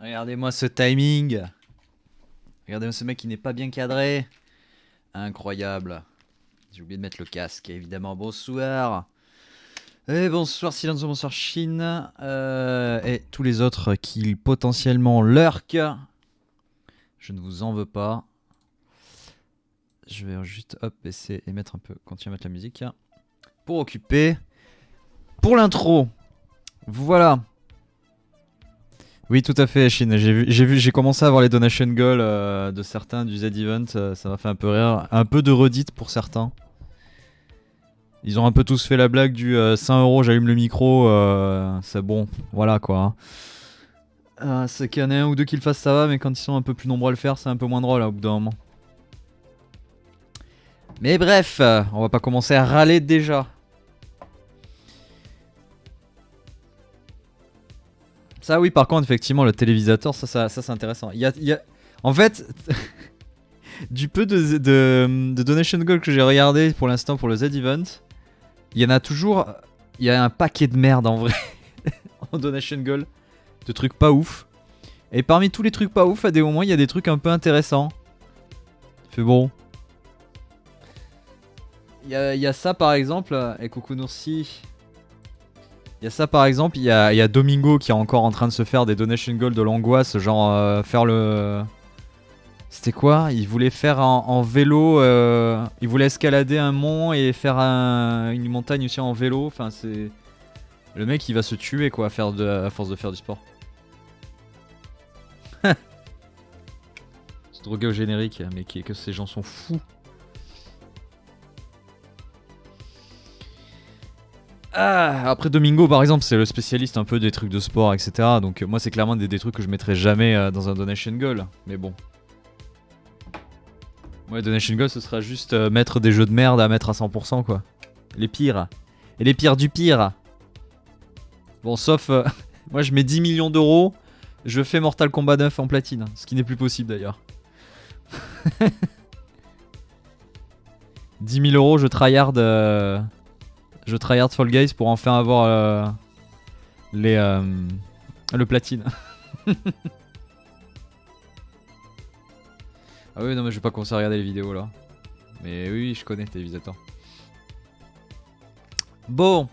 Regardez-moi ce timing. Regardez-moi ce mec qui n'est pas bien cadré. Incroyable. J'ai oublié de mettre le casque, évidemment. Bonsoir. Et bonsoir Silenzo, bonsoir Chine. Et tous les autres qui potentiellement lurk. Je ne vous en veux pas. Je vais juste hop essayer et mettre un peu, continuer à mettre la musique. Pour occuper. Pour l'intro. Voilà. Oui, tout à fait, Chine. J'ai commencé à voir les donation goals de certains du Z-Event. Ça m'a fait un peu rire. Un peu de redite pour certains. Ils ont un peu tous fait la blague du 100 €, j'allume le micro. C'est bon, voilà quoi. C'est qu'il y en ait un ou deux qui le fassent, ça va, mais quand ils sont un peu plus nombreux à le faire, c'est un peu moins drôle au bout d'un moment. Mais bref, on va pas commencer à râler déjà. Ça oui, par contre, effectivement, le télévisateur, ça c'est intéressant. Il y a... En fait, du peu de donation goal que j'ai regardé pour l'instant pour le Z-Event, il y en a toujours... Il y a un paquet de merde en vrai, en donation goal, de trucs pas ouf. Et parmi tous les trucs pas ouf, à des moments, il y a des trucs un peu intéressants. Fait bon. Il y a ça par exemple, et coucou Noursi. Il y a ça par exemple, il y a Domingo qui est encore en train de se faire des donation goals de l'angoisse, genre faire le... C'était quoi? Il voulait faire en vélo, il voulait escalader un mont et faire une montagne aussi en vélo, enfin c'est... Le mec il va se tuer quoi à force de faire du sport. C'est drogué au générique, mais que ces gens sont fous. Ah, après Domingo par exemple c'est le spécialiste un peu des trucs de sport etc. Donc moi c'est clairement des trucs que je mettrais jamais dans un donation goal. Mais bon. Ouais, donation goal ce sera juste mettre des jeux de merde à mettre à 100% quoi. Les pires. Et les pires du pire. Bon sauf moi je mets 10 millions d'euros. Je fais Mortal Kombat 9 en platine. Ce qui n'est plus possible d'ailleurs. 10 000 euros je tryhard... Je tryhard Fall Guys pour enfin avoir le platine. Ah oui, non, mais je vais pas commencer à regarder les vidéos là. Mais oui, je connais Télévisateur. Bon.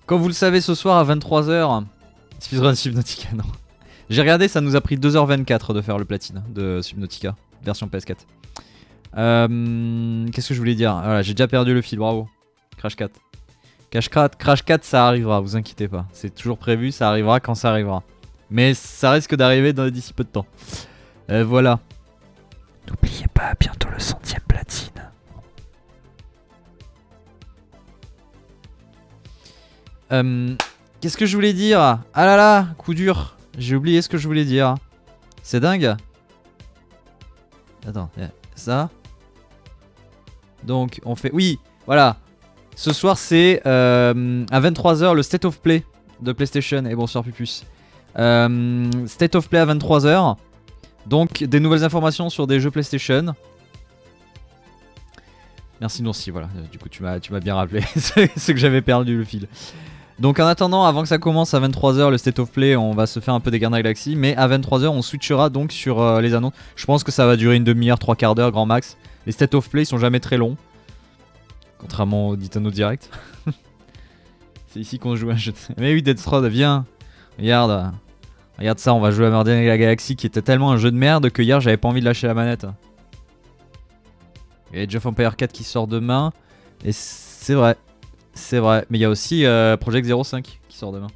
Comme vous le savez, ce soir à 23h. Speedrun Subnautica, non. J'ai regardé, ça nous a pris 2h24 de faire le platine de Subnautica, version PS4. Qu'est-ce que je voulais dire? Voilà, j'ai déjà perdu le fil, bravo. Crash 4. Crash 4, ça arrivera, vous inquiétez pas. C'est toujours prévu, ça arrivera quand ça arrivera. Mais ça risque d'arriver d'ici peu de temps. Voilà. N'oubliez pas, bientôt le 100ème platine. Qu'est-ce que je voulais dire? Ah là là, coup dur. J'ai oublié ce que je voulais dire. C'est dingue. Attends, ça. Donc, on fait... Oui, voilà. Ce soir, c'est à 23h le State of Play de PlayStation. Et bonsoir Pupus. State of Play à 23h. Donc, des nouvelles informations sur des jeux PlayStation. Merci Noursi, voilà. Du coup, tu m'as bien rappelé. C'est que j'avais perdu le fil. Donc, en attendant, avant que ça commence à 23h, le State of Play, on va se faire un peu des Gardiens Galaxy. Mais à 23h, on switchera donc sur les annonces. Je pense que ça va durer une demi-heure, 3/4 d'heure, grand max. Les State of Play, ils sont jamais très longs. Contrairement au Ditano Direct. C'est ici qu'on joue à un jeu de... Mais oui, Deathstrode, viens. Regarde. Regarde ça, on va jouer à Guardians of the Galaxy qui était tellement un jeu de merde que hier j'avais pas envie de lâcher la manette. Il y a Age of Empires 4 qui sort demain. Et c'est vrai. C'est vrai. Mais il y a aussi Project 05 qui sort demain.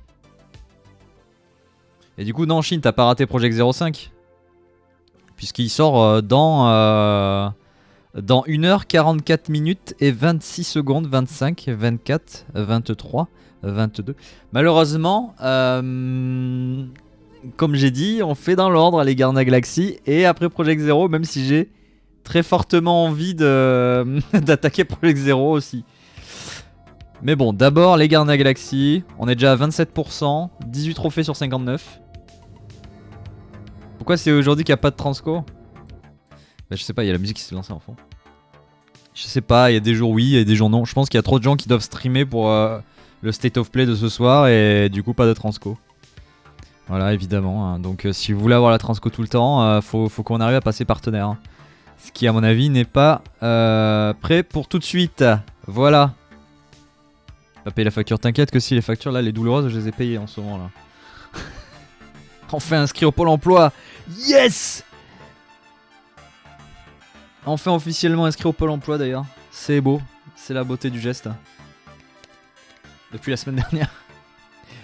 Et du coup, non, Chine, t'as pas raté Project 05. Puisqu'il sort dans 1h 44 minutes et 26 secondes, 25, 24, 23, 22. Malheureusement, comme j'ai dit, on fait dans l'ordre les Gardiens Galaxy et après Project Zero, même si j'ai très fortement envie d'attaquer Project Zero aussi. Mais bon, d'abord les Gardiens Galaxy, on est déjà à 27%, 18 trophées sur 59. Pourquoi c'est aujourd'hui qu'il n'y a pas de transco? Bah, je sais pas, il y a la musique qui s'est lancée en fond. Je sais pas, il y a des jours oui, et des jours non. Je pense qu'il y a trop de gens qui doivent streamer pour le State of Play de ce soir et du coup pas de transco. Voilà, évidemment. Hein. Donc si vous voulez avoir la transco tout le temps, faut qu'on arrive à passer partenaire. Hein. Ce qui, à mon avis, n'est pas prêt pour tout de suite. Voilà. Pas payer la facture, t'inquiète que si les factures, là, les douloureuses, je les ai payées en ce moment, là. Enfin inscrit au Pôle emploi. Yes! Enfin officiellement inscrit au Pôle emploi, d'ailleurs. C'est beau. C'est la beauté du geste. Depuis la semaine dernière.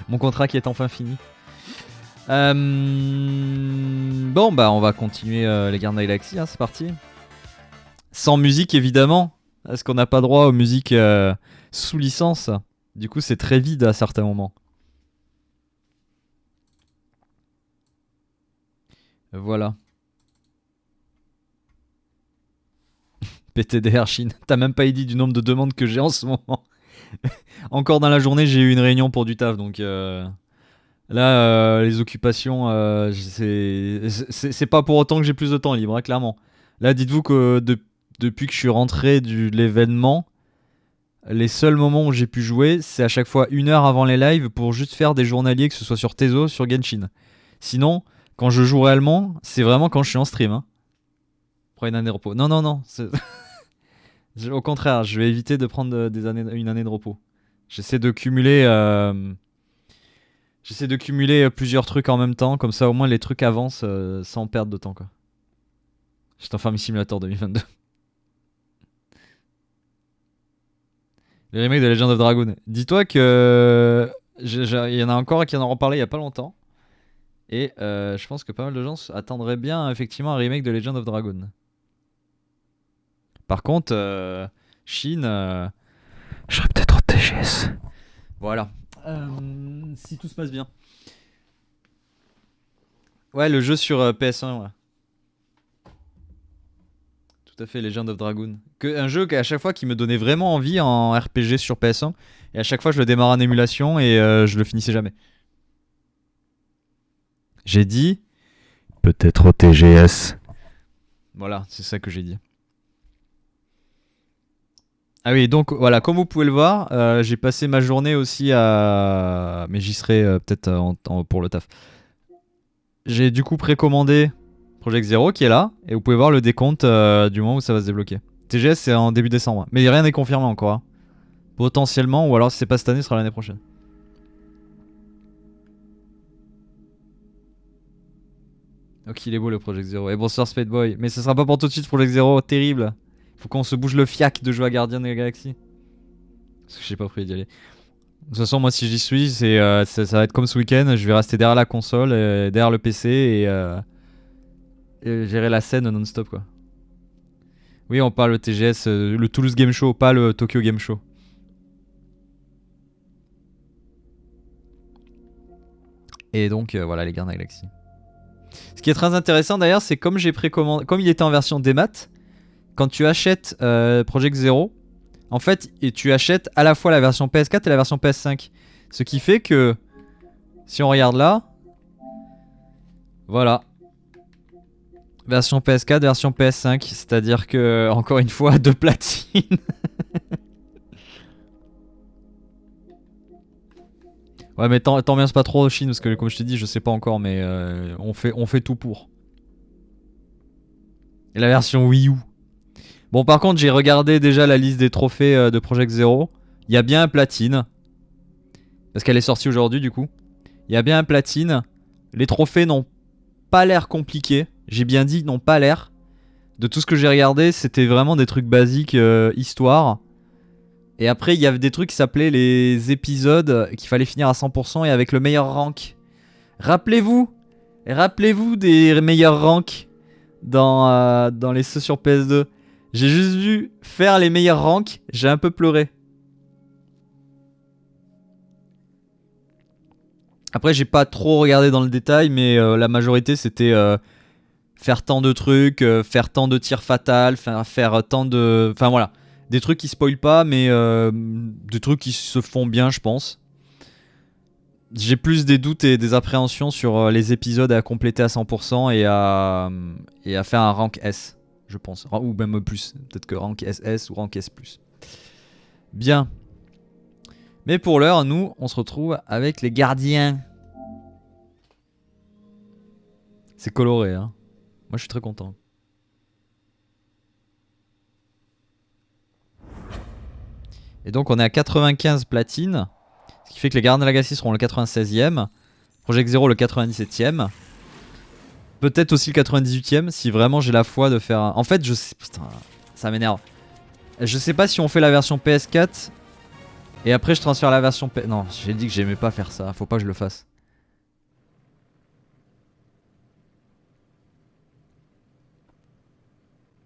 Mon contrat qui est enfin fini. Bon, bah, on va continuer les Gardiens de la Galaxie, hein, c'est parti. Sans musique, évidemment. Parce qu'on n'a pas droit aux musiques sous licence. Du coup, c'est très vide à certains moments. Voilà. PTDR Chine. T'as même pas idée du nombre de demandes que j'ai en ce moment. Encore dans la journée, j'ai eu une réunion pour du taf, donc là, les occupations, c'est pas pour autant que j'ai plus de temps libre, hein, clairement. Là, dites-vous que depuis que je suis rentré de l'événement, les seuls moments où j'ai pu jouer, c'est à chaque fois 1 heure avant les lives pour juste faire des journaliers, que ce soit sur Tezo, sur Genshin. Sinon, quand je joue réellement, c'est vraiment quand je suis en stream. Hein. Prends une année de repos. Non, non, non. Au contraire, je vais éviter de prendre une année de repos. J'essaie de cumuler plusieurs trucs en même temps, comme ça au moins les trucs avancent sans perdre de temps quoi. J'étais en Farming Simulator 2022. Le remake de Legend of Dragoon. Dis-toi que il y en a encore qui en ont reparlé il y a pas longtemps. Et je pense que pas mal de gens attendraient bien effectivement un remake de Legend of Dragoon. Par contre, Chine, je serais peut-être au TGS. Voilà. Si tout se passe bien. Ouais, le jeu sur PS1, ouais. Tout à fait, Legend of Dragoon. Un jeu à chaque fois qui me donnait vraiment envie en RPG sur PS1. Et à chaque fois, je le démarre en émulation et je le finissais jamais. J'ai dit peut-être au TGS. Voilà, c'est ça que j'ai dit. Ah oui, donc voilà, comme vous pouvez le voir, j'ai passé ma journée aussi à... Mais j'y serai peut-être pour le taf. J'ai du coup précommandé Project Zero qui est là, et vous pouvez voir le décompte du moment où ça va se débloquer. TGS c'est en début décembre, mais rien n'est confirmé encore. Hein. Potentiellement, ou alors si c'est pas cette année, ce sera l'année prochaine. Ok, il est beau le Project Zero. Et bonsoir Spadeboy. Mais ce sera pas pour tout de suite Project Zero, terrible. Faut qu'on se bouge le fiac de jouer à Guardian de la Galaxie. Parce que j'ai pas prévu d'y aller. De toute façon, moi si j'y suis, ça va être comme ce week-end. Je vais rester derrière la console, derrière le PC et gérer la scène non-stop quoi. Oui, on parle le TGS, le Toulouse Game Show, pas le Tokyo Game Show. Et donc voilà les Gardiens de la Galaxie. Ce qui est très intéressant d'ailleurs, c'est comme j'ai précommandé, comme il était en version démat, quand tu achètes Project Zero, en fait, et tu achètes à la fois la version PS4 et la version PS5. Ce qui fait que, si on regarde là, voilà. Version PS4, version PS5, c'est-à-dire que, encore une fois, 2 platines. Ouais, mais t'ambiances pas trop Chine, parce que comme je t'ai dit, je sais pas encore, mais on fait tout pour. Et la version Wii U. Bon, par contre, j'ai regardé déjà la liste des trophées de Project Zero. Il y a bien un platine. Parce qu'elle est sortie aujourd'hui, du coup. Il y a bien un platine. Les trophées n'ont pas l'air compliqués. J'ai bien dit, n'ont pas l'air. De tout ce que j'ai regardé, c'était vraiment des trucs basiques, histoire. Et après, il y avait des trucs qui s'appelaient les épisodes qu'il fallait finir à 100% et avec le meilleur rank. Rappelez-vous des meilleurs ranks dans les ceux sur PS2. J'ai juste vu faire les meilleurs ranks, j'ai un peu pleuré. Après, j'ai pas trop regardé dans le détail, mais la majorité c'était faire tant de trucs, faire tant de tirs fatals, faire tant de... Enfin voilà, des trucs qui spoilent pas, mais des trucs qui se font bien, je pense. J'ai plus des doutes et des appréhensions sur les épisodes à compléter à 100% et à faire un rank S, je pense. Ou même plus, peut-être que rank SS ou rank S+. Bien. Mais pour l'heure, nous, on se retrouve avec les gardiens. C'est coloré, hein. Moi, je suis très content. Et donc, on est à 95 platines. Ce qui fait que les Gardiens de la Galaxie seront le 96e. Project Zero le 97e. Peut-être aussi le 98e si vraiment j'ai la foi de faire... En fait, je sais... Putain, ça m'énerve. Je sais pas si on fait la version PS4 et après je transfère la version PS... Non, j'ai dit que j'aimais pas faire ça. Faut pas que je le fasse.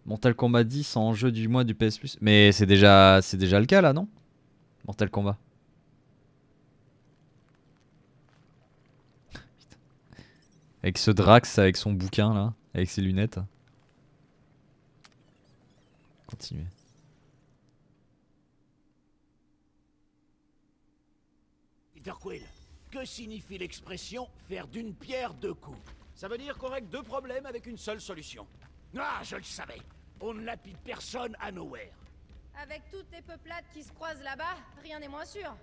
Mortal Kombat 10 en jeu du mois du PS Plus. Mais c'est déjà le cas là, non? Mortal Kombat. Avec ce Drax, avec son bouquin là, avec ses lunettes. Continuez. Peter Quill, que signifie l'expression faire d'une pierre deux coups? Ça veut dire qu'on règle deux problèmes avec une seule solution. Ah, je le savais. On ne lapide personne à Nowhere. Avec toutes les peuplades qui se croisent là-bas, rien n'est moins sûr.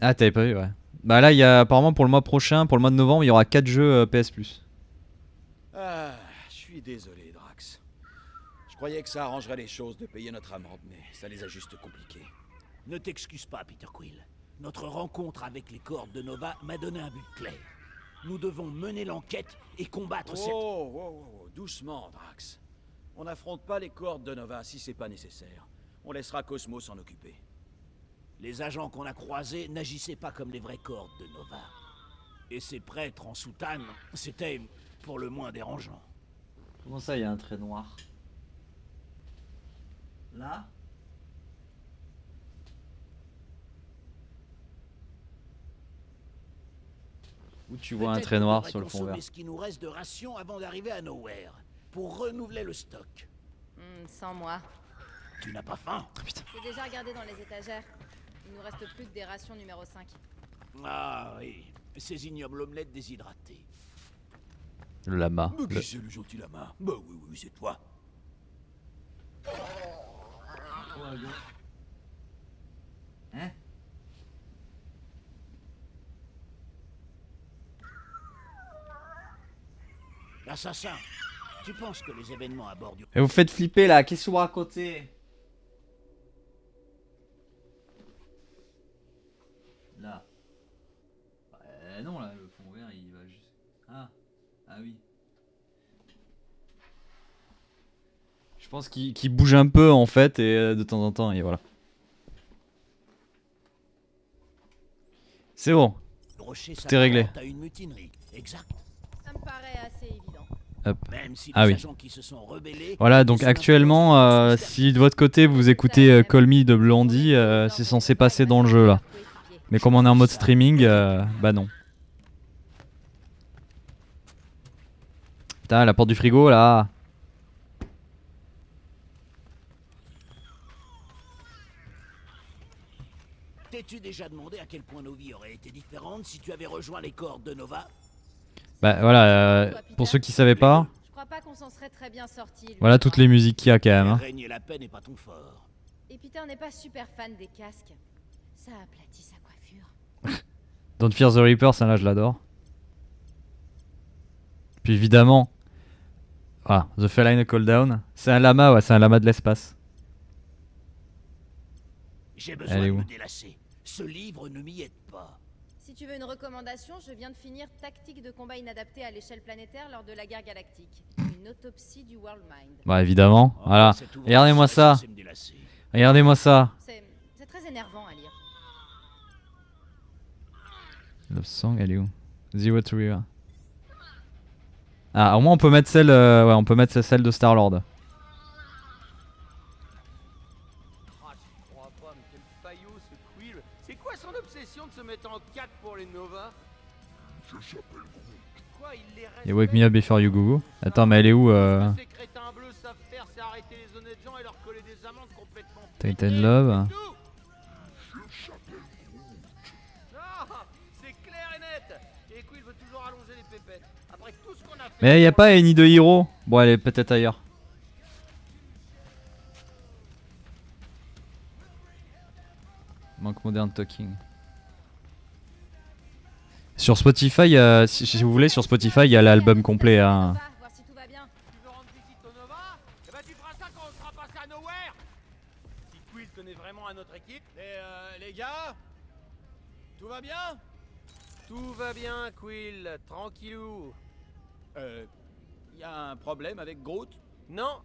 Ah, t'avais pas vu, ouais. Bah là, il y a apparemment pour le mois prochain, pour le mois de novembre, il y aura 4 jeux PS Plus. Ah, je suis désolé, Drax. Je croyais que ça arrangerait les choses de payer notre amende, mais ça les a juste compliquées. Ne t'excuse pas, Peter Quill. Notre rencontre avec les cordes de Nova m'a donné un but clair. Nous devons mener l'enquête et combattre cette... Oh, doucement, Drax. On n'affronte pas les cordes de Nova si c'est pas nécessaire. On laissera Cosmo s'en occuper. Les agents qu'on a croisés n'agissaient pas comme les vraies cordes de Nova. Et ces prêtres en soutane, c'était pour le moins dérangeant. Comment ça, il y a un trait noir? Là? Où tu vois un trait noir sur le fond vert? Ce qui nous reste de rations avant d'arriver à Nowhere, pour renouveler le stock. Sans moi. Tu n'as pas faim? Oh, putain. J'ai déjà regardé dans les étagères. Il nous reste plus que des rations numéro 5. Ah oui, ces ignobles omelettes déshydratées. Le lama. Mais qui c'est le gentil lama? Bah oui, c'est toi. Hein? L'assassin, tu penses que les événements à bord du... Et vous faites flipper là, qu'est-ce que vous racontez? Là. Non, là, le fond vert il va juste. Ah oui. Je pense qu'il bouge un peu en fait, et de temps en temps, et voilà. C'est bon. Tout est réglé. Une mutinerie, exact. Ça me paraît assez évident. Hop. Même si Ah les oui. agents qui se sont rebellés, Voilà, donc actuellement, si de votre côté vous écoutez Call Me de Blondie, c'est censé passer dans le jeu là. Mais comme on est en mode streaming, bah non. Putain, la porte du frigo là. T'es-tu déjà demandé à quel point nos vies auraient été différentes si tu avais rejoint les cordes de Nova? Bah voilà, pour ceux qui savaient pas, Je crois pas qu'on s'en serait très bien sorti. voilà toutes les musiques qu'il y a quand même. Hein. Régner la paix n'est pas ton fort. Et Peter n'est pas super fan des casques. Ça aplatit sa coiffure. Don't Fear the Reaper, ça là je l'adore. Puis évidemment, voilà, The Feline Call Down. C'est un lama, ouais, c'est un lama de l'espace. J'ai besoin de me délasser. Ce livre ne m'y aide pas. Si tu veux une recommandation, je viens de finir Tactique de combat inadaptée à l'échelle planétaire lors de la guerre galactique. Une autopsie du World Mind. Bah évidemment, voilà. Regardez-moi ça. Regardez-moi ça. C'est très énervant à lire. Love Song, elle est où? Zero to River. Ah, au moins on peut mettre celle, ouais, on peut mettre celle de Star-Lord. C'est quoi son obsession de se mettre en 4 pour les Nova? Et Wake Me Up Before You Go Go. Attends, mais elle est où Ces crétins bleus savent faire, c'est arrêter les honnêtes gens et leur coller des amendes complètement Titan Love. Non, c'est clair et net. Et Quill veut toujours allonger les pépettes. Après tout ce qu'on a fait. Mais y a pas Annie de Hero. Bon, elle est peut-être ailleurs. Manque Modern Talking. Sur Spotify, si vous voulez, sur Spotify, il y a l'album complet. Hein. Voir si tout va bien. Tu veux rendre visite au Nova? Eh ben tu feras ça quand on sera passé à Nowhere. Si Quill tenait vraiment à notre équipe. Les gars, tout va bien? Tout va bien, Quill, tranquillou. Y a un problème avec Groot? Non,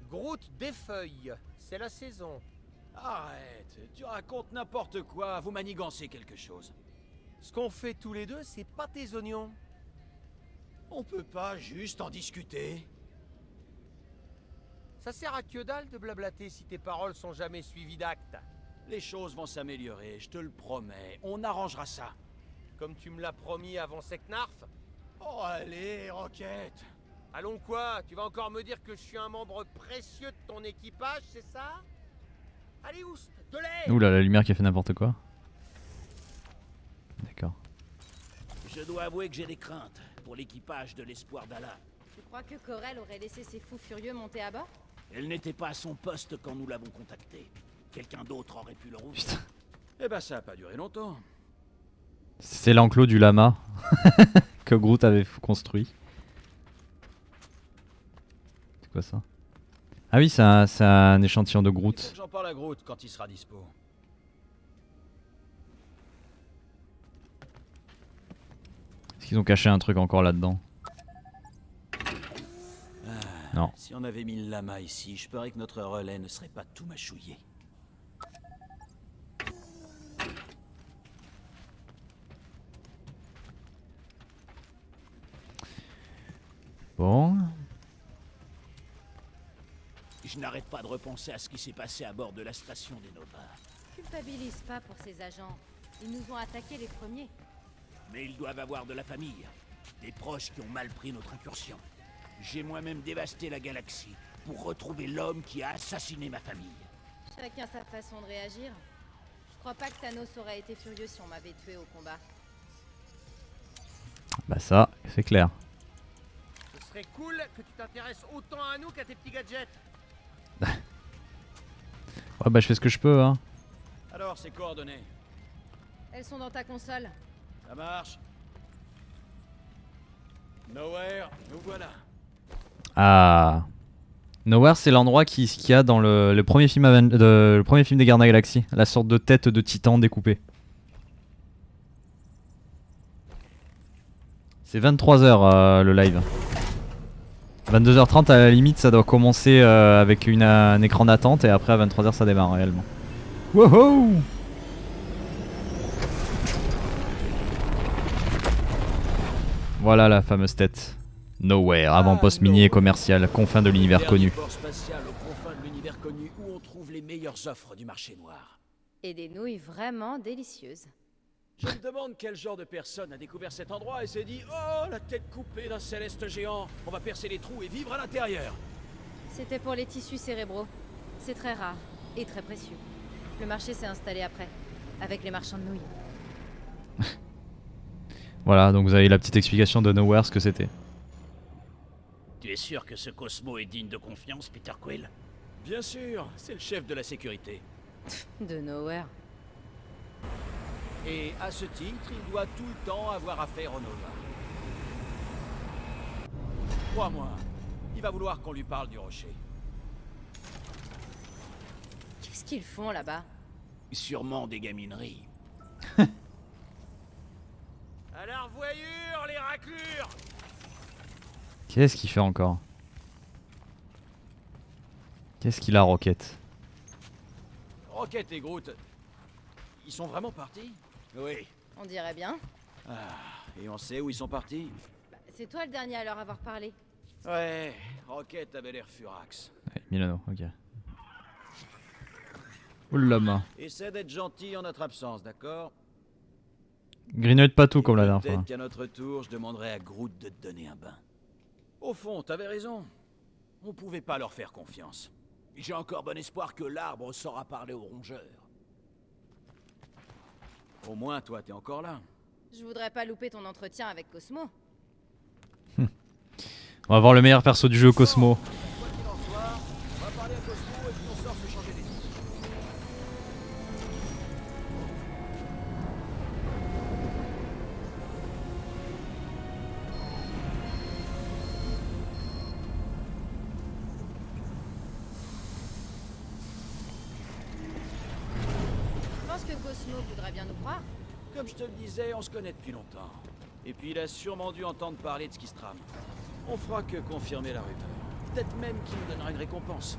Groot défeuille, c'est la saison. Arrête, tu racontes n'importe quoi, vous manigancez quelque chose. Ce qu'on fait tous les deux, c'est pas tes oignons. On peut pas juste en discuter? Ça sert à que dalle de blablater si tes paroles sont jamais suivies d'actes. Les choses vont s'améliorer, je te le promets, on arrangera ça. Comme tu me l'as promis avant Seknarf. Oh allez, Rocket! Allons quoi? Tu vas encore me dire que je suis un membre précieux de ton équipage, c'est ça? Allez, oust, de l'air! Ouh là, la lumière qui a fait n'importe quoi. D'accord. Je dois avouer que j'ai des craintes pour l'équipage de l'Espoir d'Allah. Tu crois que Corel aurait laissé ses fous furieux monter à bord? Elle n'était pas à son poste quand nous l'avons contactée. Quelqu'un d'autre aurait pu le rouvrir. Putain. Eh ben ça a pas duré longtemps. C'est l'enclos du lama que Groot avait construit. C'est quoi ça? Ah oui, c'est un échantillon de Il faut Groot. que j'en parle à Groot quand il sera dispo. Est-ce qu'ils ont caché un truc encore là-dedans? Non. Si on avait mis le lama ici, je parie que notre relais ne serait pas tout mâchouillé. Bon. Je n'arrête pas de repenser à ce qui s'est passé à bord de la station des Nova. Culpabilise pas pour ces agents. Ils nous ont attaqués les premiers. Mais ils doivent avoir de la famille. Des proches qui ont mal pris notre incursion. J'ai moi-même dévasté la galaxie pour retrouver l'homme qui a assassiné ma famille. Chacun sa façon de réagir. Je crois pas que Thanos aurait été furieux si on m'avait tué au combat. Bah ça, c'est clair. Ce serait cool que tu t'intéresses autant à nous qu'à tes petits gadgets. Ouais bah je fais ce que je peux hein. Alors, ces coordonnées, Elles sont dans ta console. ça marche? Nowhere, nous voilà. Ah. Nowhere c'est l'endroit qu'il y a dans le premier film le premier film des Gardiens de la Galaxie. La sorte de tête de titan découpée. C'est 23h le live. 22h30 à la limite ça doit commencer avec un écran d'attente et après à 23h ça démarre réellement. Wouhou! Voilà la fameuse tête. Nowhere, avant-poste minier et commercial, confins de l'univers connu. Port spatial aux confins de l'univers connu où on trouve les meilleures offres du marché noir. Et des nouilles vraiment délicieuses. Je me demande quel genre de personne a découvert cet endroit et s'est dit « Oh, la tête coupée d'un céleste géant, on va percer les trous et vivre à l'intérieur !» C'était pour les tissus cérébraux. C'est très rare et très précieux. Le marché s'est installé après, avec les marchands de nouilles. Voilà, donc vous avez la petite explication de Nowhere ce que c'était. Tu es sûr que ce Cosmo est digne de confiance, Peter Quill? Bien sûr, c'est le chef de la sécurité. De Nowhere. Et à ce titre, il doit tout le temps avoir affaire au Nova. Crois-moi, il va vouloir qu'on lui parle du rocher. Qu'est-ce qu'ils font là-bas? Sûrement des gamineries. À la revoyure, les raclures! Qu'est-ce qu'il fait encore? Qu'est-ce qu'il a Rocket? Rocket et Groot, ils sont vraiment partis? Oui. On dirait bien. Et on sait où ils sont partis? Bah, c'est toi le dernier à leur avoir parlé. Ouais, Rocket avait l'air furax. Ouais, Milano, ok. Oulama. Essaie d'être gentil en notre absence, d'accord? Grignote pas tout comme la dernière fois. Peut-être qu'à notre tour, je demanderai à Groot de te donner un bain. Au fond, t'avais raison. On pouvait pas leur faire confiance. J'ai encore bon espoir que l'arbre saura parler aux rongeurs. Au moins, toi, t'es encore là. Je voudrais pas louper ton entretien avec Cosmo. On va voir le meilleur perso du jeu, Cosmo. Quoi qu'il en soit, on va parler à Cosmo et puis on sort se changer les idées. Cosmo voudrait bien nous croire. Comme je te le disais, on se connaît depuis longtemps. Et puis il a sûrement dû entendre parler de ce qui se trame. On fera que confirmer la rumeur. Peut-être même qu'il nous donnera une récompense.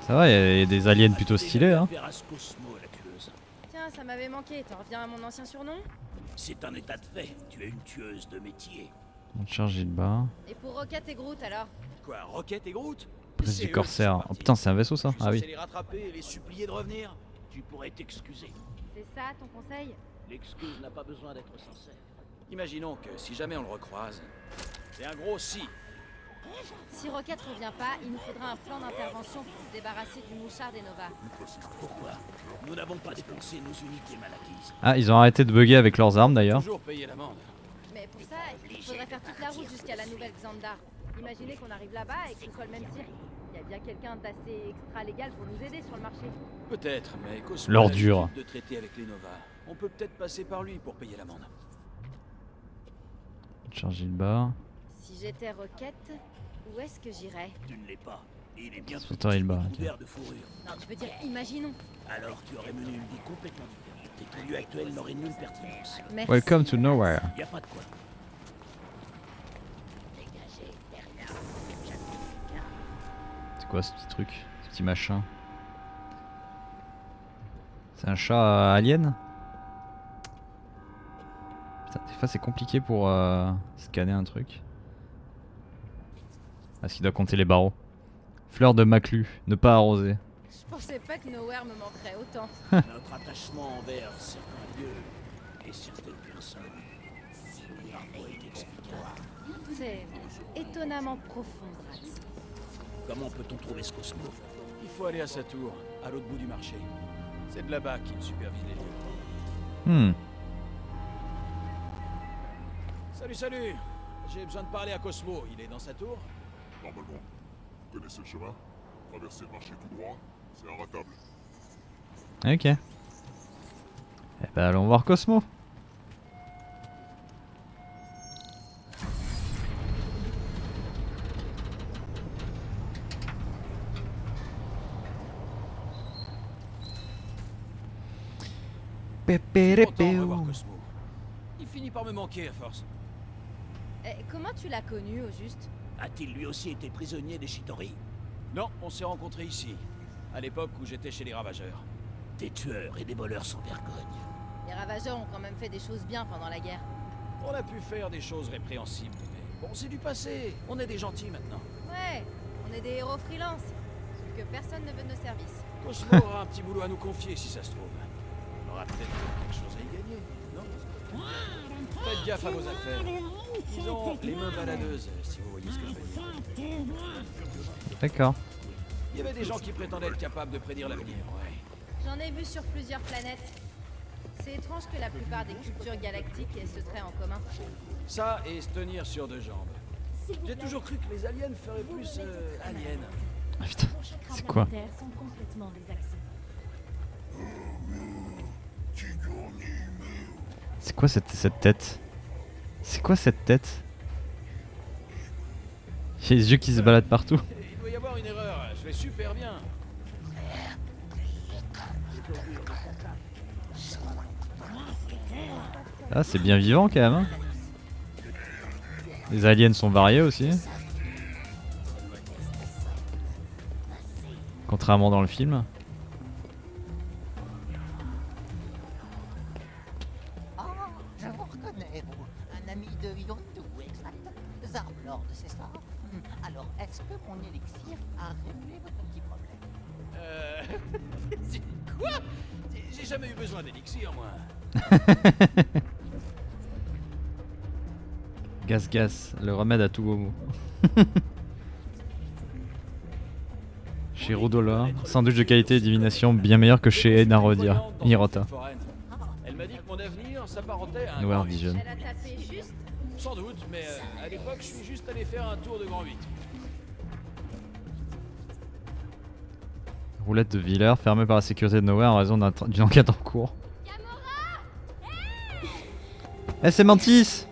Ça va, il y a des aliens plutôt stylés, hein. Verras Cosmo, la tueuse. Tiens, ça m'avait manqué. T'en reviens à mon ancien surnom? C'est un état de fait. Tu es une tueuse de métier. On va charger le bas. Et pour Rocket et Groot alors? Quoi, Rocket et Groot? Prise C'est du eux corsaire. qui sont Oh partis. putain, c'est un vaisseau ça? Je suis Ah oui. censé les rattraper et les supplier de revenir. Tu pourrais t'excuser. C'est ça ton conseil? L'excuse n'a pas besoin d'être sincère. Imaginons que si jamais on le recroise, c'est un gros si. Si Rocket revient pas, il nous faudra un plan d'intervention pour se débarrasser du mouchard des Nova. Pourquoi? Nous n'avons pas dépensé nos unités mal acquises. Ah, ils ont arrêté de bugger avec leurs armes d'ailleurs. Toujours payer l'amende. Mais pour ça, il faudrait faire toute la route jusqu'à la nouvelle Xandar. Imaginez qu'on arrive là-bas et que ce soit le même cirque. Il y a bien quelqu'un d'assez extra-légal pour nous aider sur le marché. Peut-être, mais Cosmo L'ordure. a l'habitude de traiter avec les Nova. On peut peut-être passer par lui pour payer l'amende. Charger le bas. Si j'étais Rocket, où est-ce que j'irais? Tu ne l'es pas. Il est bien Sauteur il bat, ok. couvert de fourrure. Non, tu veux dire, imaginons. Alors tu aurais mené une vie complètement différente. Et ton lieu actuel n'aurait nulle pertinence. Merci. Welcome to nowhere. Y a pas de quoi. C'est quoi ce petit truc? Ce petit machin? C'est un chat alien? Putain, des fois c'est compliqué pour scanner un truc. Est-ce qu'il doit compter les barreaux? Fleur de Maclu, ne pas arroser. Je pensais pas que Nowhere me manquerait autant. Notre attachement envers certains lieux et certaines personnes parfois inexplicable. C'est étonnamment profond, Drax. Comment peut-on trouver ce Cosmo? Il faut aller à sa tour, à l'autre bout du marché. C'est de là-bas qu'il supervise les lieux. Salut, salut. J'ai besoin de parler à Cosmo. Il est dans sa tour? Normalement. Vous connaissez le chemin? Traversez le marché tout droit, c'est inratable. Ok. Eh ben allons voir Cosmo. Content de revoir Cosmo. Il finit par me manquer à force. Comment tu l'as connu au juste? A-t-il lui aussi été prisonnier des Shitori? Non, on s'est rencontrés ici, à l'époque où j'étais chez les Ravageurs. Des tueurs et des voleurs sans vergogne. Les Ravageurs ont quand même fait des choses bien pendant la guerre. On a pu faire des choses répréhensibles, mais bon, c'est du passé. On est des gentils maintenant. Ouais, on est des héros freelance. Sauf que personne ne veut de nos services. Cosmo aura un petit boulot à nous confier si ça se trouve. On aura peut-être quelque chose à y gagner, non? Faites gaffe à vos affaires. Ils ont les mains baladeuses, si vous voyez ce que je veux dire. D'accord. Il y avait des gens qui prétendaient être capables de prédire l'avenir, ouais. J'en ai vu sur plusieurs planètes. C'est étrange que la plupart des cultures galactiques aient ce trait en commun. Ça et se tenir sur deux jambes. J'ai toujours cru que les aliens feraient plus aliens. Ah putain, c'est quoi? sont complètement désaxés. C'est quoi cette tête? C'est quoi cette tête? Il y a les yeux qui se baladent partout. Il doit y avoir une erreur, je vais super bien. Ah, c'est bien vivant quand même. Hein. Les aliens sont variés aussi. Contrairement dans le film. Ah, je vous reconnais, vous. Un ami de Yondu, exact. Zarblord, c'est ça? Alors, est-ce que mon élixir a réglé votre petit problème? C'est quoi? J'ai jamais eu besoin d'élixir, moi. Gas, le remède à tout vos maux. Chez Rodola, sandwich de qualité et divination bien meilleur que chez Narodia. Hirota. Elle m'a dit que mon avenir s'apparentait à un Noir grand huit. Vision. Elle a tapé juste. Sans doute, mais à l'époque, je suis juste allé faire un tour de grand 8. Roulette de Villers, fermée par la sécurité de Nowhere en raison d'une enquête en cours. Eh, c'est Mantis!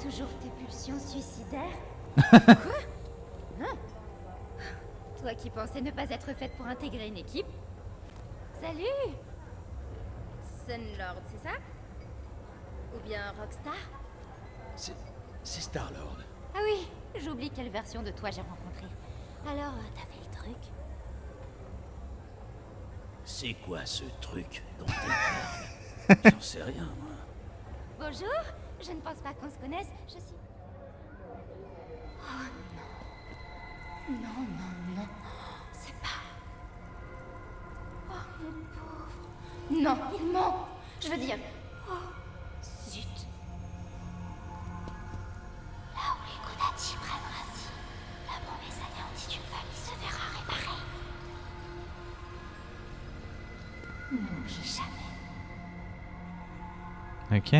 toujours tes pulsions suicidaires? Quoi? Non. Toi qui pensais ne pas être faite pour intégrer une équipe? Salut! Sunlord, c'est ça? Ou bien Rockstar? C'est Star-Lord. Ah oui, j'oublie quelle version de toi j'ai rencontré. Alors, t'as fait le truc? C'est quoi ce truc dont tu parles? J'en sais rien, moi. Bonjour, je ne pense pas qu'on se connaisse, je suis... Oh non. Non, non, non. C'est pas... Oh mon pauvre... Non, il ment. Je veux dire... Oh, zut. Là où les Kunati prennent racine, la promesse anéantie d'une famille se verra réparée. Non, jamais. Ok.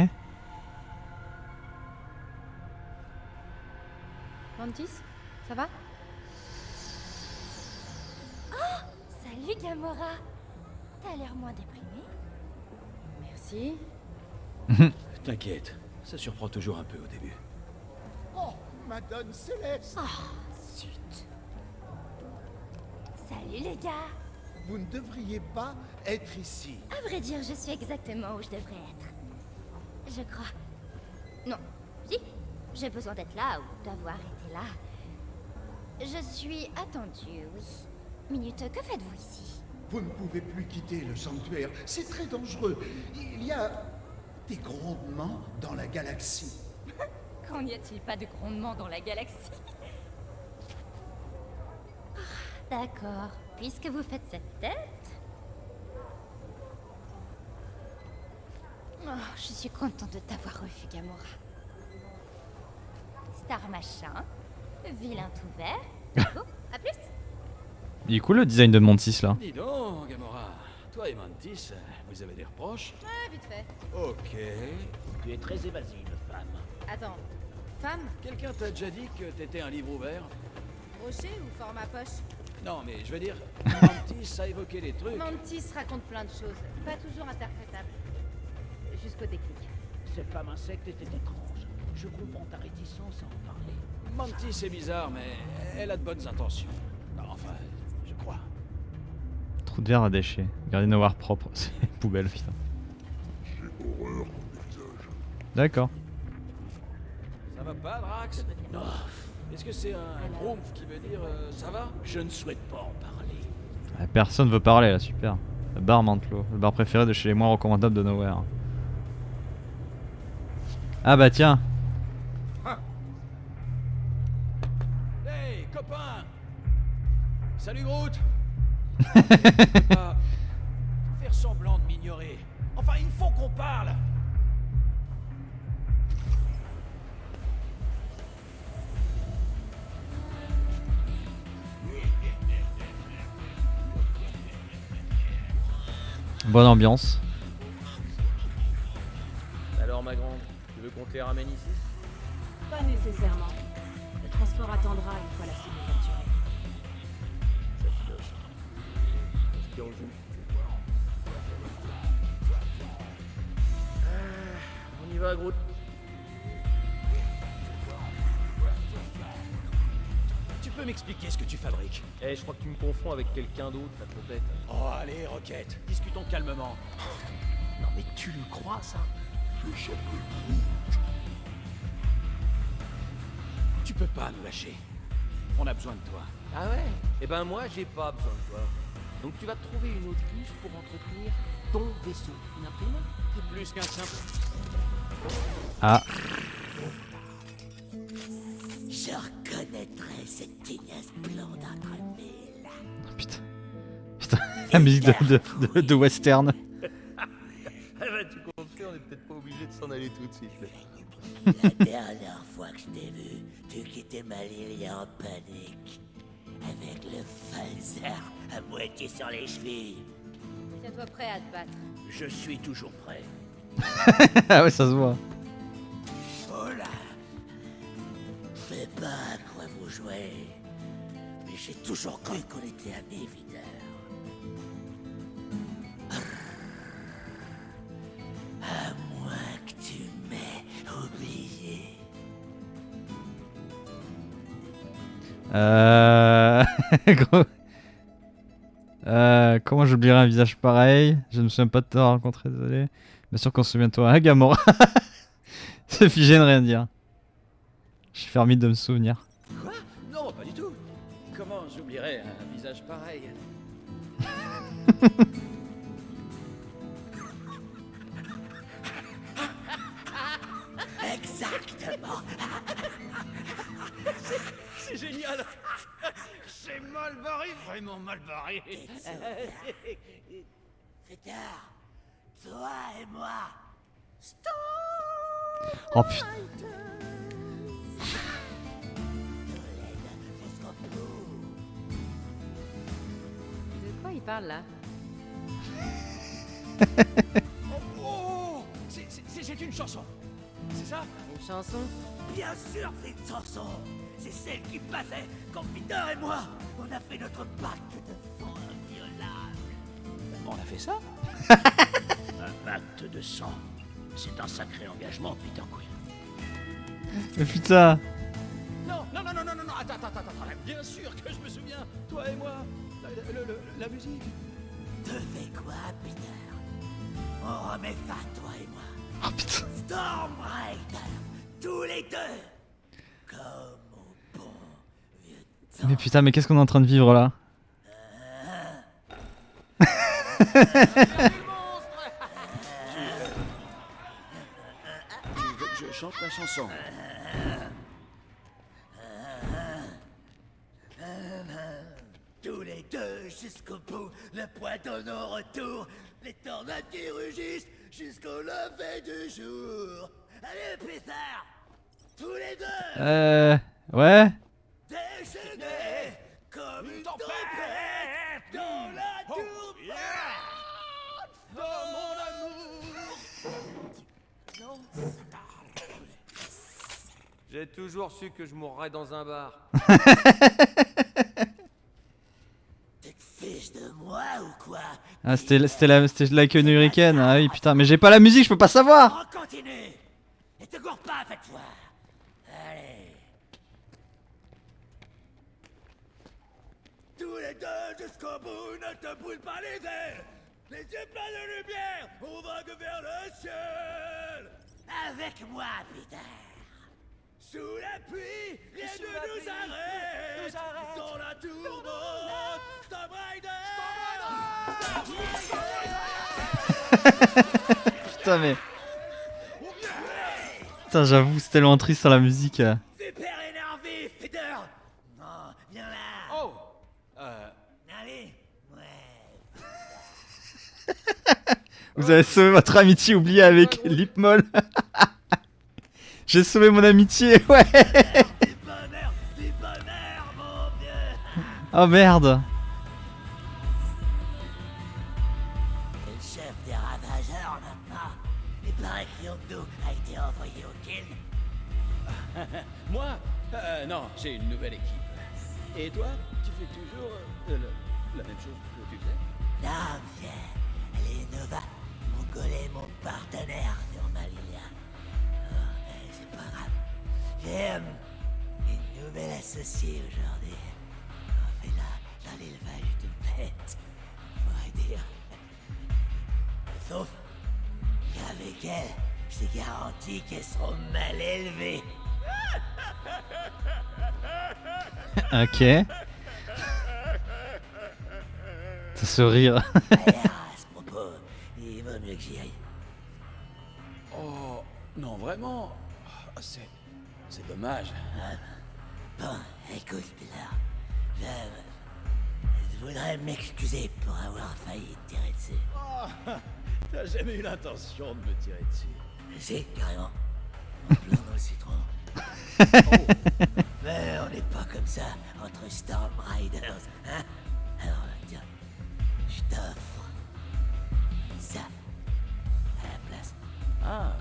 Mantis, ça va? Salut Gamora. T'as l'air moins déprimée. Merci. T'inquiète, ça surprend toujours un peu au début. Oh, Madone Céleste! Zut. Salut les gars. Vous ne devriez pas être ici. À vrai dire, je suis exactement où je devrais être. Je crois. Non. Si. J'ai besoin d'être là ou d'avoir été là. Je suis attendue, oui. Minute, que faites-vous ici? Vous ne pouvez plus quitter le sanctuaire. C'est très dangereux. Il y a des grondements dans la galaxie. Quand n'y a-t-il pas de grondement dans la galaxie? D'accord. Puisque vous faites cette tête... Oh, je suis contente de t'avoir revu, Gamora. Star machin, vilain tout vert. Oh, à plus. Il est cool le design de Mantis là. Dis donc, Gamora, toi et Mantis, vous avez des reproches? Ouais, vite fait. Ok. Tu es très évasive, femme. Attends. Femme? Quelqu'un t'a déjà dit que t'étais un livre ouvert? Brochet ou format poche? Non, mais je veux dire, Mantis a évoqué des trucs. Mantis raconte plein de choses, pas toujours interprétables. Jusqu'au déclic. Cette femme insecte était étrange. Je comprends ta réticence à en parler. Mantis est bizarre, mais elle a de bonnes intentions. Non, enfin, je crois. Trou de verre à déchets. Gardez nos verres propres. C'est poubelle, putain. J'ai horreur de mes visages. D'accord. Ça va pas, Drax? Non. Est-ce que c'est un groomf qui veut dire ça va? Je ne souhaite pas en parler. Ah, personne veut parler là, super. Le bar Mantlo, le bar préféré de chez les moins recommandables de Nowhere. Ah bah tiens. Hey, copain! Salut, Groot! Tu peux pas faire semblant de m'ignorer. Enfin, il faut qu'on parle! Bonne ambiance. Alors ma grande, tu veux qu'on te les ramène ici? Pas nécessairement. Le transport attendra une fois la cible capturée. Ça filoche. On se tient au jus. On y va, Groot. Tu peux m'expliquer ce que tu fabriques? Eh, je crois que tu me confonds avec quelqu'un d'autre, la trompette. Oh, allez, Rocket, discutons calmement. Non mais tu le crois, ça? Je s'appelle Groot. Tu peux pas nous lâcher. On a besoin de toi. Ah ouais? Eh ben moi, j'ai pas besoin de toi. Donc tu vas trouver une autre puce pour entretenir ton vaisseau. Une imprimante? C'est plus qu'un simple... Ah. Je reconnaîtrai cette tignasse blonde entre mille. Putain. Putain. La musique de western. Ah bah tu comptes fait, on est peut-être pas obligé de s'en aller tout de suite. Là. La dernière fois que je t'ai vu, tu quittais Malilia en panique. Avec le phaser à moitié sur les chevilles. Tiens-toi prêt à te battre. Je suis toujours prêt. Ah ouais, ça se voit. Oh là! Je sais pas à quoi vous jouez, mais j'ai toujours cru qu'on était amis, Videur. À moins que tu m'aies oublié. Gros. Comment j'oublierai un visage pareil? Je ne me souviens pas de t'avoir rencontré, désolé. Bien sûr qu'on se souvient de toi, hein, Gamora. C'est figé de rien dire. J'ai permis de me souvenir. Quoi? Non, pas du tout. Comment j'oublierais un visage pareil? Exactement. C'est génial. C'est mal barré, vraiment mal barré. Peter, toi et moi. Oh putain. De quoi il parle là? Oh, c'est une chanson. C'est ça? Une chanson? Bien sûr, c'est une chanson. C'est celle qui passait quand Peter et moi, on a fait notre pacte de sang inviolable. On a fait ça? Un pacte de sang. C'est un sacré engagement, Peter Quill. Mais putain. Non, attends. Bien sûr que je me souviens. Toi et moi. La musique. Tu fais quoi, Peter? On remet ça, toi et moi. Oh putain. Storm Rider, tous les deux. Comme au bon vieux temps. Mais putain, mais qu'est-ce qu'on est en train de vivre là? Tu veux que je chante la chanson? Tous les deux jusqu'au bout, le point de non-retour. Les tornades qui rugissent jusqu'au lever du jour. Allez, Peter! Tous les deux! Ouais. Déchaînés comme une tempête dans la tourmente de mon amour. J'ai toujours su que je mourrais dans un bar. Tu te fiches de moi ou quoi? Ah, c'était like an hurricane. Ah oui, putain, mais j'ai pas la musique, je peux pas savoir. On continue! Et te gourre pas cette fois! Allez! Tous les deux jusqu'au bout, ne te brûle pas les ailes! Les yeux pleins de lumière, on vague vers le ciel! Avec moi, Peter! Sous la pluie, rien ne nous arrête! Dans la tourmente, Storm Rider! Putain, mais. Putain, j'avoue, c'est tellement triste sans la musique. Super énervé, Peter! Non, viens là! Oh. Allez! Ouais! Vous avez sauvé votre amitié oubliée avec Lip Moll. J'ai sauvé mon amitié, ouais. Du bonheur, mon vieux! Oh merde. C'est le chef des ravageurs maintenant. Il paraît que Yondu a été envoyé au kill. Moi? Non, j'ai une nouvelle équipe. Et toi? Tu fais toujours la même chose que tu faisais? Non, vieux. Les Nova m'ont collé mon partenaire sur ma ligne. Oh, mais c'est pas grave. J'ai une nouvelle associée aujourd'hui. On fait dans l'élevage de bêtes, on pourrait dire. Sauf qu'avec elle, je te garantis qu'elles seront mal élevées. Ok. C'est ce rire. D'ailleurs, à ce propos, il vaut mieux que j'y aille. Oh, non, vraiment. C'est dommage. Bon, écoute, Peter. Je voudrais m'excuser pour avoir failli te tirer dessus. Oh, t'as jamais eu l'intention de me tirer dessus. Si, carrément. En plein dans le citron. Oh. Mais on n'est pas comme ça entre Storm Riders, hein? Alors, tiens, je t'offre ça à la place. Ah,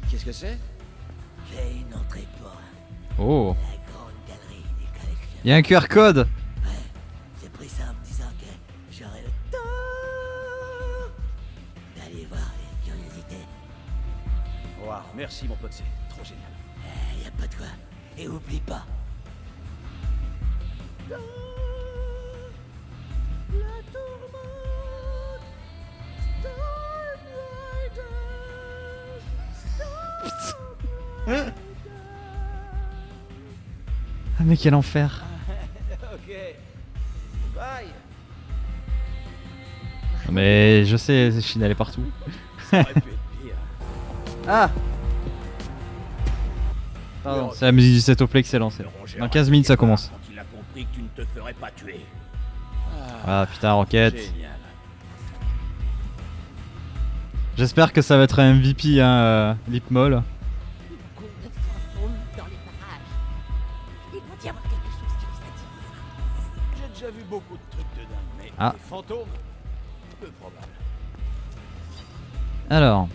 qu'est-ce que c'est? J'ai une entrée pour Oh. la grande galerie des collections. Il y a un QR code. Ouais, j'ai pris ça en me disant que j'aurais le temps d'aller voir les curiosités. Wow, merci mon pote, c'est trop génial. Y a pas de quoi. Et oublie pas, Ah mais quel enfer. Ok. Bye. Mais je sais, Chine elle est partout. Ça aurait pu être pire. Ah pardon, c'est la musique du setoplex, c'est lancé. Dans 15 minutes ça commence. Quand il a compris que tu ne te ferais pas tuer. Ah putain, Rocket. Génial. J'espère que ça va être un MVP, hein, Lip Moll. Beaucoup de fantômes dans les parages. Il doit y avoir quelque chose qui vous attire. J'ai déjà vu beaucoup de trucs de dingue, mais Ah. des fantômes, peu probable. Alors,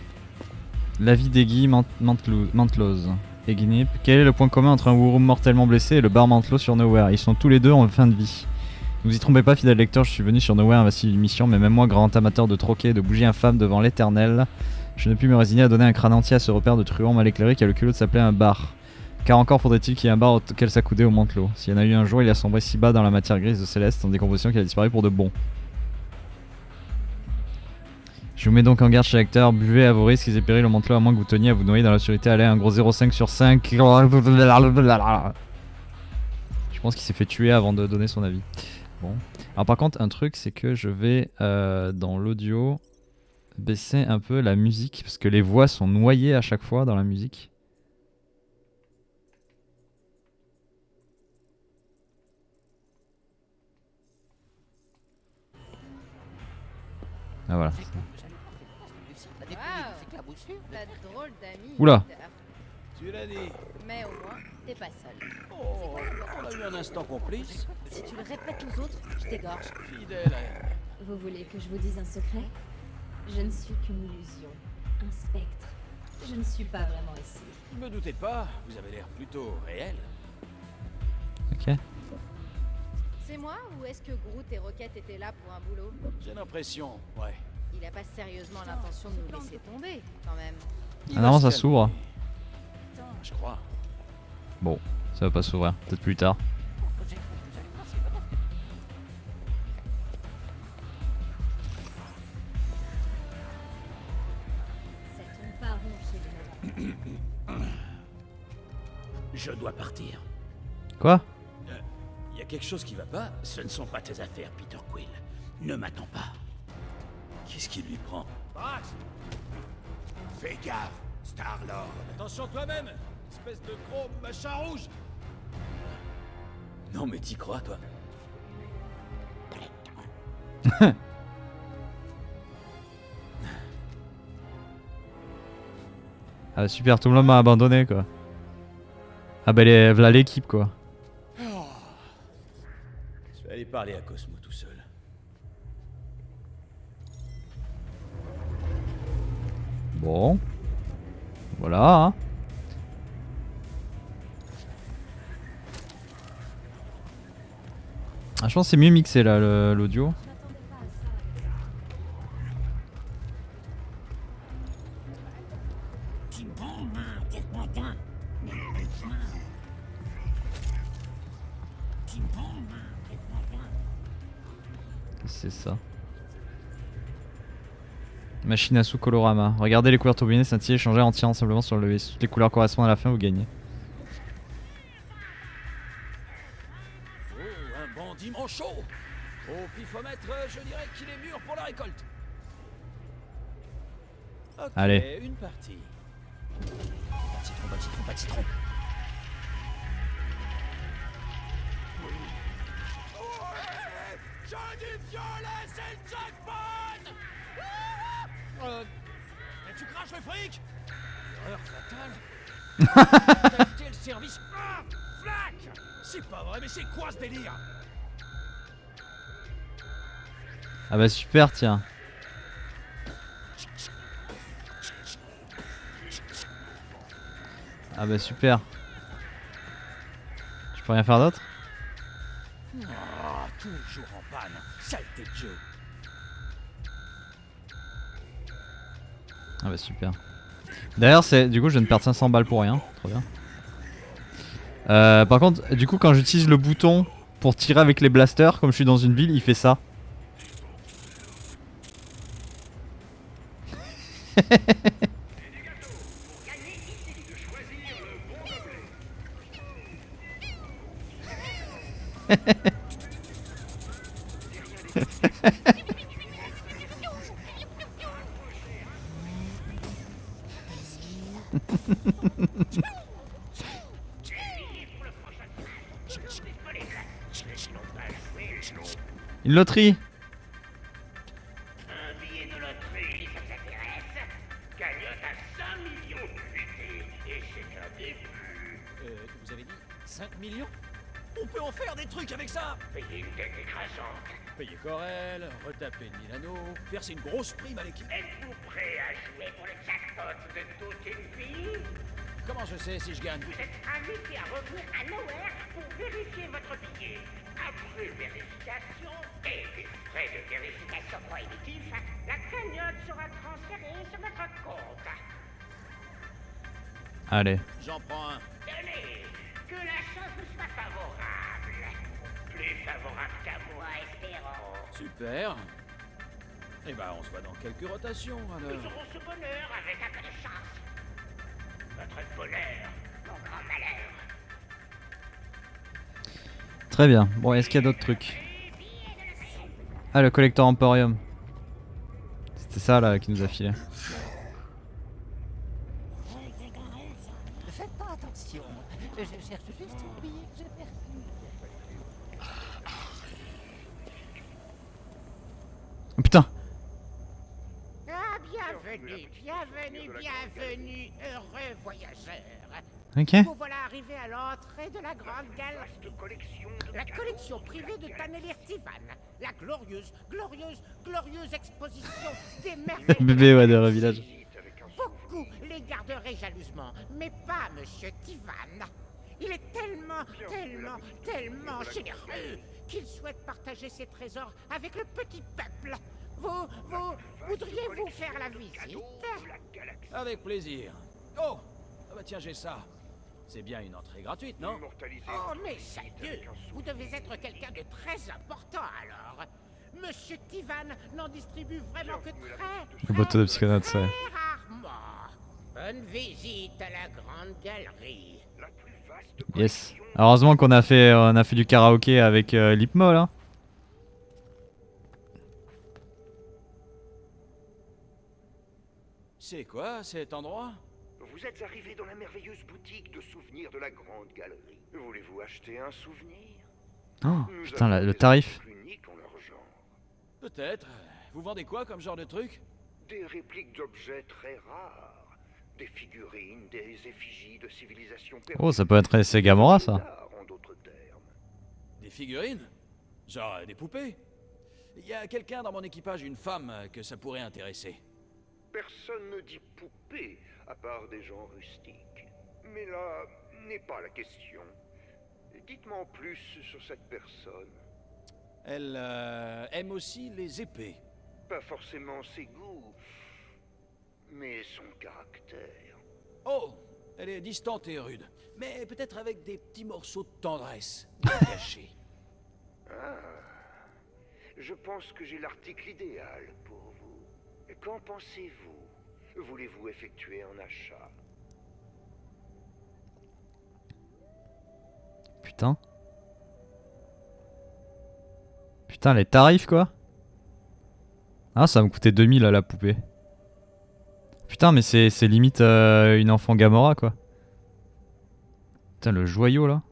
la vie d'Eggy Mantlos. Eggy Nip. Quel est le point commun entre un Wurum mortellement blessé et le bar Mantlo sur Nowhere? Ils sont tous les deux en fin de vie. Ne vous y trompez pas, fidèle lecteur, je suis venu sur Nowhere investir une mission, mais même moi, grand amateur de troquets et de bougies infâmes devant l'éternel, je ne puis me résigner à donner un crâne entier à ce repère de truand mal éclairé qui a le culot de s'appeler un bar. Car encore faudrait-il qu'il y ait un bar auquel s'accouder au Mantlo. S'il y en a eu un jour, il a sombré si bas dans la matière grise de Céleste en décomposition qu'il a disparu pour de bon. Je vous mets donc en garde chez lecteur, buvez à vos risques et périls au Mantlo à moins que vous teniez à vous noyer dans l'obscurité. Allez, un gros 0,5 sur 5. Je pense qu'il s'est fait tuer avant de donner son avis. Bon. Alors par contre, un truc, c'est que je vais dans l'audio baisser un peu la musique parce que les voix sont noyées à chaque fois dans la musique. Ah voilà. T'as drôle d'amis. Oula. Peter. Tu l'as dit. Mais au moins, t'es pas seul. Oh, on a eu un instant complice. Si tu le répètes aux autres, je t'égorge. Fidèle à elle. Vous voulez que je vous dise un secret? Je ne suis qu'une illusion, un spectre. Je ne suis pas vraiment ici. Ne me doutez pas, vous avez l'air plutôt réel. Ok. C'est moi ou est-ce que Groot et Rocket étaient là pour un boulot? J'ai l'impression, ouais. Il a pas sérieusement l'intention de nous laisser tomber, quand même. Ah non, ça s'ouvre. Je crois. Bon, ça va pas s'ouvrir. Peut-être plus tard. Ça tourne pas rond chez les Je dois partir. Quoi? Y a quelque chose qui va pas? Ce ne sont pas tes affaires, Peter Quill. Ne m'attends pas. Qu'est-ce qui lui prend? Drax! Fais gaffe, Star-Lord. Attention toi-même, espèce de gros machin rouge. Non mais t'y crois toi? Ah super, tout le monde m'a abandonné quoi. Ah bah voilà l'équipe quoi. Je vais aller parler à Cosmo tout seul. Bon. Voilà. Hein. Ah, je pense que c'est mieux mixé là l'audio. C'est ça. Machine à sous colorama. Regardez les couleurs tourbillonnées scintiller et changer en tirant simplement sur le levier. Si toutes les couleurs correspondent à la fin, vous gagnez. Oh, un bon dimanche chaud. Au pifomètre, je dirais qu'il est mûr pour la récolte. Ok, Allez. une partie. Pas de citron, pas de citron, pas de citron. J'ai du violet, c'est le jackpot! Mais tu craches le fric? Erreur fatale. T'as quitté le service. Ah, flac! C'est pas vrai, mais c'est quoi ce délire? Ah bah super tiens. Ah bah super. Je peux rien faire d'autre? Ah, toujours en panne. Saleté de jeu. Ah bah super. D'ailleurs c'est du coup je viens de perdre 500 balles pour rien. Trop bien. Par contre du coup quand j'utilise le bouton pour tirer avec les blasters, comme je suis dans une ville, il fait ça. Une loterie. Un billet de loterie, ça vous intéresse? Cagnotte à 5 millions d'unités, et c'est un début. Vous avez dit 5 millions? On peut en faire des trucs avec ça! Payez une dette écrasante. Payer Corel, retaper le Milano, verser une grosse prime à l'équipe. Êtes-vous prêt à jouer pour le jackpot de toute une vie? Comment je sais si je gagne? Vous êtes invité à revenir à Nowhere pour vérifier votre billet. Après vérification et des frais de vérification prohibitifs, la cagnotte sera transférée sur votre compte. Allez. J'en prends un. Tenez, que la chance vous soit favorable. Plus favorable qu'à moi, espérons. Super. Eh ben, on se voit dans quelques rotations, Nous alors. aurons ce bonheur avec un peu de chance. Votre bonheur, mon grand malheur. Très bien. Bon, est-ce qu'il y a d'autres trucs? Ah, le collector Emporium. C'était ça là qui nous a filé. Faites pas attention. Je cherche juste un billet que j'ai perdu. Oh, putain. Ah, bienvenue, bienvenue, heureux voyageur. Ok. Vous voilà arrivé à l'entrée de la grande galerie. La collection privée de Tanelir Tivan. La glorieuse exposition des merveilles. Bébé, ouais, de Revillage. Beaucoup les garderaient jalousement, mais pas Monsieur Tivan. Il est tellement généreux qu'il souhaite partager ses trésors avec le petit peuple. Vous voudriez-vous faire la visite? Avec plaisir. Oh! Ah bah tiens, j'ai ça. C'est bien une entrée gratuite, non? Oh, mais sérieux, vous devez être quelqu'un de très important alors. Monsieur Tivan n'en distribue vraiment que Le bateau de psychonautes, ouais. très rarement. Bonne visite à la grande galerie. Yes. Heureusement qu'on a fait du karaoké avec Lipmo là. C'est quoi cet endroit? Vous êtes arrivé dans la merveilleuse boutique de souvenirs de la Grande Galerie. Voulez-vous acheter un souvenir? Oh, Nous putain, avons le des tarif. articles uniques en leur genre. Peut-être. Vous vendez quoi comme genre de truc? Des répliques d'objets très rares. Des figurines, des effigies de civilisations perdues. Oh, ça peut être c'est Gamora ça. Bizarre, en d'autres termes. Des figurines? Genre des poupées? Il y a quelqu'un dans mon équipage, une femme, que ça pourrait intéresser. Personne ne dit poupée, à part des gens rustiques. Mais là n'est pas la question. Dites-moi en plus sur cette personne. Elle aime aussi les épées. Pas forcément ses goûts, mais son caractère. Oh, elle est distante et rude, mais peut-être avec des petits morceaux de tendresse cachés. Ah, je pense que j'ai l'article idéal pour vous. Qu'en pensez-vous? Voulez-vous effectuer un achat? Putain. Putain, les tarifs quoi. Ah, ça va me coûter 2000 à la poupée. Putain, mais c'est limite une enfant Gamora quoi. Putain, le joyau là.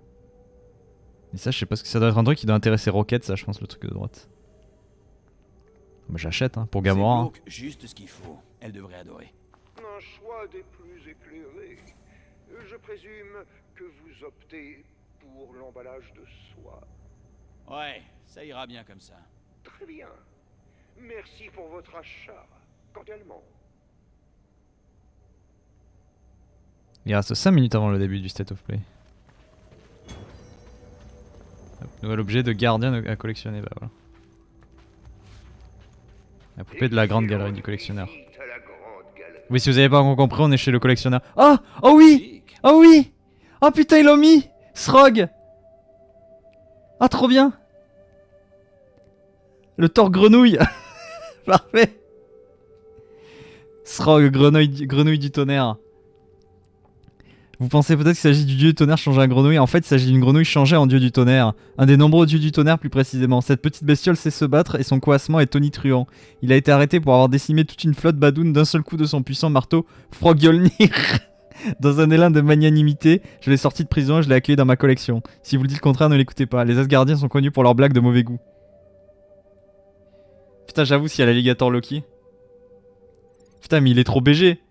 Et ça, je sais pas ce que ça doit être, un truc qui doit intéresser Rocket, ça, je pense, le truc de droite. Bah, j'achète hein, pour Gamora. Hein. Juste ce qu'il faut. Elle devrait adorer. Un choix des plus éclairés. Je présume que vous optez pour l'emballage de soie. Ouais, ça ira bien comme ça. Très bien. Merci pour votre achat. Cordialement. Il reste 5 minutes avant le début du State of Play. Hop, nouvel objet de gardien à collectionner, bah voilà. La poupée de la grande galerie du collectionneur. Visite à la Grande Galerie. Oui, si vous avez pas encore compris, on est chez le collectionneur. Oh! Oh oui! Oh oui! Oh putain, ils l'ont mis! Srog! Ah, trop bien! Le Thor grenouille! Parfait! Srog, grenouille du tonnerre. Vous pensez peut-être qu'il s'agit du dieu du tonnerre changé en grenouille. En fait, il s'agit d'une grenouille changée en dieu du tonnerre. Un des nombreux dieux du tonnerre, plus précisément. Cette petite bestiole sait se battre et son coassement est tonitruant. Il a été arrêté pour avoir décimé toute une flotte badoune d'un seul coup de son puissant marteau Frogjolnir. Dans un élan de magnanimité, je l'ai sorti de prison et je l'ai accueilli dans ma collection. Si vous le dites le contraire, ne l'écoutez pas. Les Asgardiens sont connus pour leurs blagues de mauvais goût. Putain, j'avoue, s'il y a l'alligator Loki. Putain, mais il est trop BG.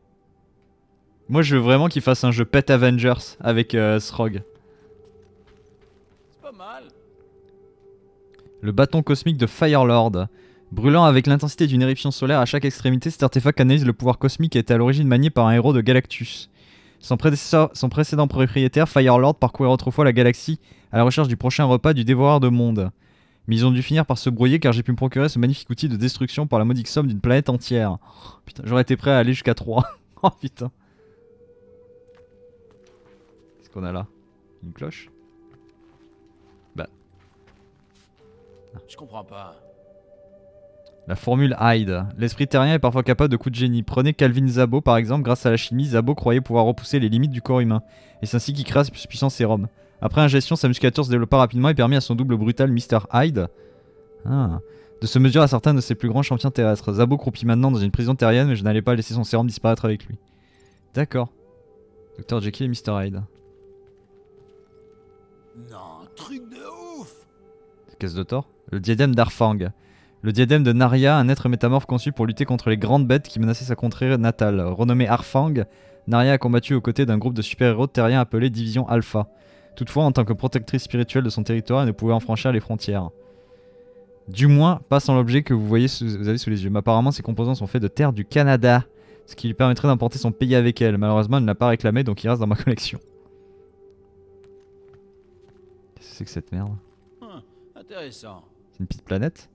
Moi, je veux vraiment qu'il fasse un jeu Pet Avengers avec Srog. C'est pas mal. Le bâton cosmique de Firelord. Brûlant avec l'intensité d'une éruption solaire à chaque extrémité, cet artefact canalise le pouvoir cosmique qui était à l'origine manié par un héros de Galactus. Son précédent propriétaire, Firelord, parcourait autrefois la galaxie à la recherche du prochain repas du dévoreur de mondes. Mais ils ont dû finir par se brouiller car j'ai pu me procurer ce magnifique outil de destruction par la modique somme d'une planète entière. Oh, putain, j'aurais été prêt à aller jusqu'à 3. Oh putain. Qu'est-ce qu'on a là? Une cloche? Bah. Je comprends pas. La formule Hyde. L'esprit terrien est parfois capable de coups de génie. Prenez Calvin Zabo par exemple, grâce à la chimie, Zabo croyait pouvoir repousser les limites du corps humain. Et c'est ainsi qu'il créa ce puissant sérum. Après ingestion, sa musculature se développa rapidement et permit à son double brutal Mr. Hyde de se mesurer à certains de ses plus grands champions terrestres. Zabo croupit maintenant dans une prison terrienne, mais je n'allais pas laisser son sérum disparaître avec lui. D'accord. Dr. Jekyll et Mr. Hyde. Non, truc de ouf. Qu'est-ce de Thor? Le diadème d'Arfang. Le diadème de Narya, un être métamorphe conçu pour lutter contre les grandes bêtes qui menaçaient sa contrée natale. Renommé Arfang, Narya a combattu aux côtés d'un groupe de super-héros terriens appelé Division Alpha. Toutefois, en tant que protectrice spirituelle de son territoire, elle ne pouvait en franchir les frontières. Du moins, pas sans l'objet que vous avez sous les yeux. Mais apparemment, ses composants sont faits de terre du Canada, ce qui lui permettrait d'emporter son pays avec elle. Malheureusement, elle ne l'a pas réclamé, donc il reste dans ma collection. Qu'est-ce que c'est que cette merde? Intéressant. C'est une petite planète?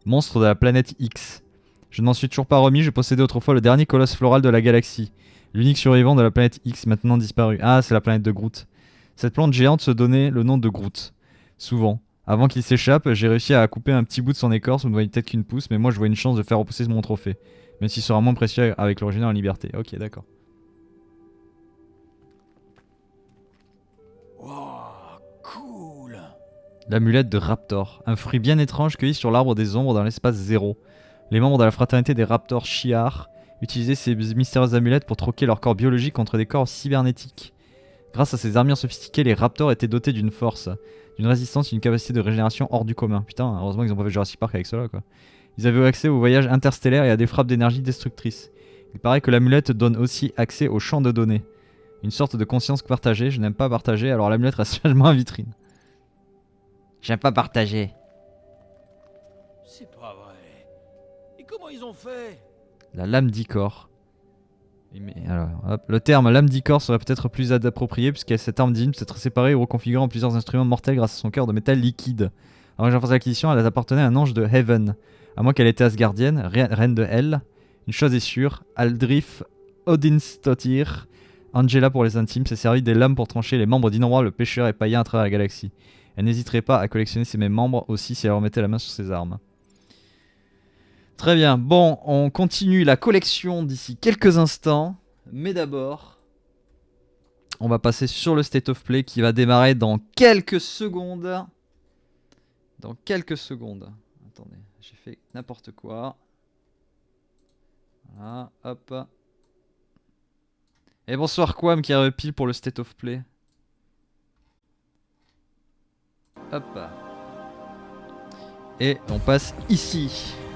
Monstre de la planète X. Je n'en suis toujours pas remis, je possédais autrefois le dernier colosse floral de la galaxie. L'unique survivant de la planète X, maintenant disparu. Ah, c'est la planète de Groot. Cette plante géante se donnait le nom de Groot. Souvent. Avant qu'il s'échappe, j'ai réussi à couper un petit bout de son écorce, vous ne voyez peut-être qu'une pousse, mais moi je vois une chance de faire repousser mon trophée. Même s'il sera moins précieux avec l'original en liberté. Ok, d'accord. Wow, cool. L'amulette de Raptor. Un fruit bien étrange cueilli sur l'arbre des ombres dans l'espace zéro. Les membres de la fraternité des Raptors Shi'ar utilisaient ces mystérieuses amulettes pour troquer leur corps biologique contre des corps cybernétiques. Grâce à ces armures sophistiquées, les Raptors étaient dotés d'une force, d'une résistance et d'une capacité de régénération hors du commun. Putain, heureusement qu'ils ont pas fait Jurassic Park avec cela, quoi. Ils avaient accès aux voyages interstellaires et à des frappes d'énergie destructrices. Il paraît que l'amulette donne aussi accès au champ de données. Une sorte de conscience partagée, je n'aime pas partager, alors l'amulette reste seulement en vitrine. J'aime pas partager. C'est pas vrai. Et comment ils ont fait? La lame d'Icor. Alors, hop. Le terme lame d'Icor serait peut-être plus approprié puisque cette arme divine peut être séparée ou reconfigurée en plusieurs instruments mortels grâce à son cœur de métal liquide. Avant que j'en fasse l'acquisition, elle appartenait à un ange de Heaven. À moins qu'elle était asgardienne, reine de Hell. Une chose est sûre, Aldrif Odinstottir, Angela pour les intimes, s'est servi des lames pour trancher les membres d'innombrables pêcheurs et païens à travers la galaxie. Elle n'hésiterait pas à collectionner ces mêmes membres aussi si elle remettait la main sur ses armes. Très bien, bon, on continue la collection d'ici quelques instants, mais d'abord, on va passer sur le State of Play qui va démarrer dans quelques secondes. Dans quelques secondes. Attendez, j'ai fait n'importe quoi. Voilà, hop. Et bonsoir Quam qui arrive pile pour le State of Play. Hop. Et on passe ici.